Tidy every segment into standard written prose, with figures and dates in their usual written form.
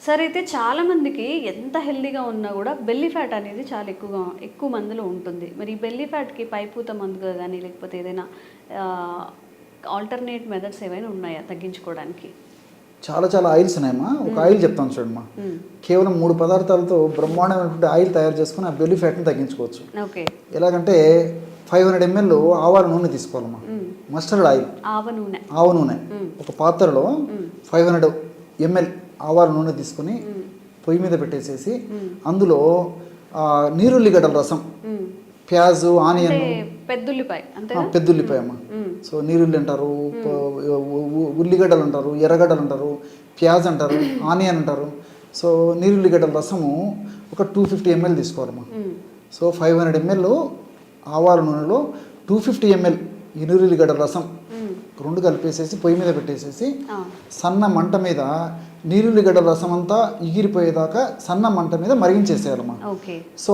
సరే అయితే చాలామందికి ఎంత హెల్దీగా ఉన్నా కూడా బెల్లీ ఫ్యాట్ అనేది చాలా ఎక్కువ మందిలో ఉంటుంది. మరి ఈ బెల్లీ ఫ్యాట్కి పైపూత మందుగా కానీ లేకపోతే ఏదైనా ఆల్టర్నేట్ మెథడ్స్ ఏమైనా ఉన్నాయా తగ్గించుకోవడానికి? చాలా చాలా ఆయిల్స్ ఉన్నాయమ్మా. ఒక ఆయిల్ చెప్తాను చూడమ్మా. కేవలం 3 పదార్థాలతో బ్రహ్మాండమైనటువంటి ఆయిల్ తయారు చేసుకుని ఆ బెల్లీ ఫ్యాట్ని తగ్గించుకోవచ్చు. ఓకే. ఎలాగంటే 500 ml ఆవాల నూనె తీసుకోవాలమ్మా. మస్టర్డ్ ఆయిల్, ఆవ నూనె ఒక పాత్రలో 500 ml ఆవాల నూనె తీసుకొని పొయ్యి మీద పెట్టేసేసి అందులో నీరుల్లిగడ్డల రసం, ప్యాజు, ఆనియన్, పెద్దుల్లిపాయ అమ్మ. సో నీరుల్లి అంటారు, ఉల్లిగడ్డలు అంటారు, ఎర్రగడ్డలు అంటారు, ప్యాజ్ అంటారు, ఆనియన్ అంటారు. సో నీరుల్లిగడ్డల రసము ఒక 250 ml తీసుకోవాలమ్మా. సో 500 ml ఆవాల నూనెలో 250 ml ఈ నీరుల్లిగడ్డల రసం రెండు కలిపేసేసి పొయ్యి మీద పెట్టేసేసి సన్న మంట మీద నీరుల్లిగడ్డల రసం అంతా ఎగిరిపోయేదాకా సన్న మంట మీద మరిగించేసేయాలమ్మా. సో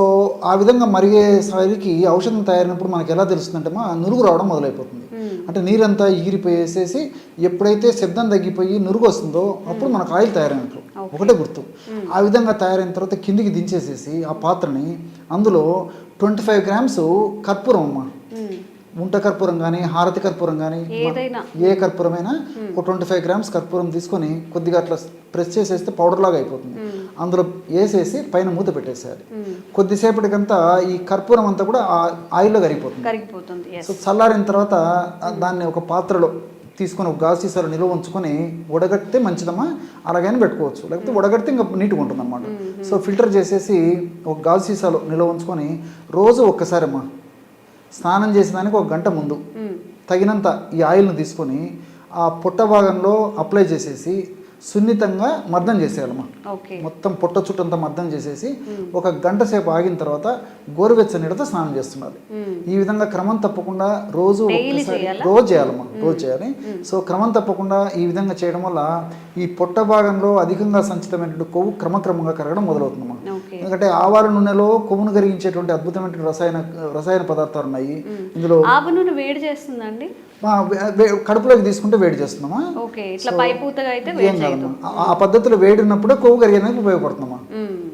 ఆ విధంగా మరిగేసరికి ఔషధం తయారైనప్పుడు మనకి ఎలా తెలుస్తుందంటే నురుగు రావడం మొదలైపోతుంది. అంటే నీరంతా ఎగిరిపోయేసేసి ఎప్పుడైతే శబ్దం తగ్గిపోయి నురుగు వస్తుందో అప్పుడు మనకు ఆయిల్ తయారైనట్లు ఒకటే గుర్తు. ఆ విధంగా తయారైన తర్వాత కిందికి దించేసేసి ఆ పాత్రని అందులో 25 grams కర్పూరం అమ్మా. ఉంట కర్పూరం కానీ హారతి కర్పూరం కానీ ఏ కర్పూరమైనా ఒక 25 grams కర్పూరం తీసుకొని కొద్దిగా అట్లా ప్రెస్ చేసేస్తే పౌడర్ లాగా అయిపోతుంది. అందులో వేసేసి పైన మూత పెట్టేసేయాలి. కొద్దిసేపటికంతా ఈ కర్పూరం అంతా కూడా ఆయిల్లో కరిగిపోతుంది. సో చల్లారిన తర్వాత దాన్ని ఒక పాత్రలో తీసుకొని ఒక గాజు సీసాలో నిల్వ ఉంచుకొని వడగడితే మంచిదమ్మా. అలాగైనా పెట్టుకోవచ్చు, లేకపోతే వడగడితే ఇంకా నీట్గా ఉంటుంది అన్నమాట. సో ఫిల్టర్ చేసేసి ఒక గాజు సీసాలో నిల్వ ఉంచుకొని రోజు ఒక్కసారమ్మా స్నానం చేసేదానికి 1 గంట ముందు తగినంత ఈ ఆయిల్ను తీసుకొని ఆ పొట్ట భాగంలో అప్లై చేసేసి సున్నితంగా మర్దం చేసేయాలమ్మా. మొత్తం పొట్ట చుట్టంతా మర్దం చేసేసి 1 గంట సేపు ఆగిన తర్వాత గోరువెచ్చని నీళ్ళతో స్నానం చేస్తున్నారు. ఈ విధంగా క్రమం తప్పకుండా రోజు చేయాలమ్మా, రోజు చేయాలి. సో క్రమం తప్పకుండా ఈ విధంగా చేయడం వల్ల ఈ పొట్ట భాగంలో అధికంగా సంచితమైనటువంటి కొవ్వు క్రమక్రమంగా కరగడం మొదలవుతుందమ్మా. ఎందుకంటే ఆవాల నూనెలో కొవ్వును కరిగించేటువంటి అద్భుతమైన రసాయన పదార్థాలు ఉన్నాయి. ఇందులో ఆవ నూనె వేడి చేస్తుందండి, కడుపులోకి తీసుకుంటే వేడి చేస్తున్నామా. ఆ పద్ధతిలో వేడి ఉన్నప్పుడే కొవ్వు కరిగేందుకు ఉపయోగపడుతుందమ్మా.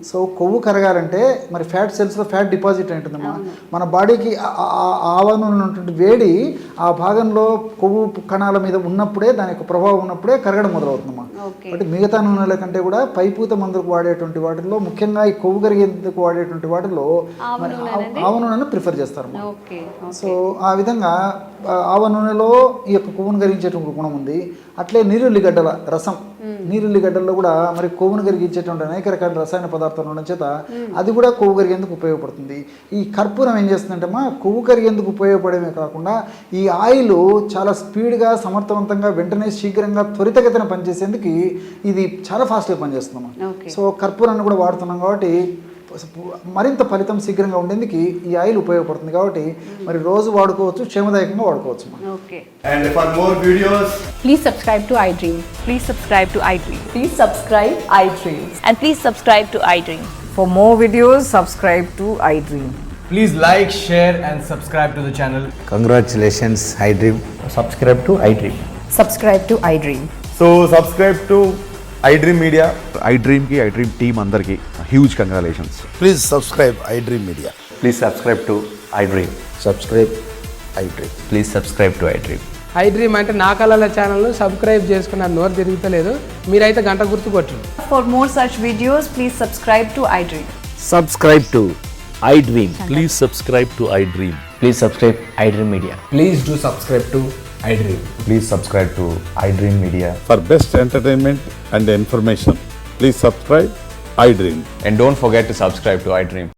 సో కొవ్వు కరగాలంటే మరి ఫ్యాట్ సెల్స్లో ఫ్యాట్ డిపాజిట్ ఉంటుందమ్మా. మన బాడీకి ఆవ నూనె ఉన్నటువంటి వేడి ఆ భాగంలో కొవ్వు కణాల మీద ఉన్నప్పుడే దాని యొక్క ప్రభావం ఉన్నప్పుడే కరగడం మొదలవుతుందమ్మా. అంటే మిగతా నూనెల కంటే కూడా పైపూత మందులకు వాడేటువంటి వాటిల్లో ముఖ్యంగా ఈ కొవ్వు కరిగేందుకు వాడేటువంటి వాటిల్లో ఆవ నూనెను ప్రిఫర్ చేస్తారమ్మా. సో ఆ విధంగా ఆవ నూనెలో ఈ యొక్క కొవ్వును కరిగించేటువంటి గుణం ఉంది. అట్లే నీరుల్లిగడ్డల రసం, నీరుల్లిగడ్డల్లో కూడా మరి కొవ్వును కరిగించేటువంటి అనేక రకాల రసాయన పదార్థాలు ఉండడం చేత అది కూడా కొవ్వు కరిగేందుకు ఉపయోగపడుతుంది. ఈ కర్పూరం ఏం చేస్తుందంటే కొవ్వు కరిగేందుకు ఉపయోగపడమే కాకుండా ఈ ఆయిల్ చాలా స్పీడ్గా సమర్థవంతంగా వెంటనే శీఘ్రంగా త్వరితగతిన పనిచేసేందుకు ఇది చాలా ఫాస్ట్గా పనిచేస్తుందమ్మా. సో కర్పూరాన్ని కూడా వాడుతున్నాం కాబట్టి మరింత ఫలితం శీఘ్రంగా ఉండేందుకు ఈ ఆయిల్ ఉపయోగపడుతుంది కాబట్టి మరి రోజు వాడుకోవచ్చు, క్షేమదాయకంగా వాడుకోవచ్చు. And for more videos, please subscribe to iDream. Please subscribe to iDream. Please subscribe iDream. And please subscribe to iDream. For more videos, subscribe to iDream. please like, share and subscribe to the channel. Congratulations, iDream. Subscribe to iDream. Subscribe to iDream. So subscribe to iDream Media. iDream ki iDream team andarki huge congratulations. Please subscribe iDream Media. Please subscribe to iDream. Subscribe iDream. Please subscribe to iDream. iDream అంటే నా కళల ఛానల్ను subscribe చేసుకున్న నోరు తిరుగుతలేదు, మీరైతే గంట గుర్తు కొట్టండి. For more such videos, please subscribe to iDream. Subscribe to iDream. Please subscribe to iDream. Please subscribe iDream Media. Please do subscribe to iDream. Please subscribe to iDream Media. For best entertainment and information, please subscribe iDream. And don't forget to subscribe to iDream.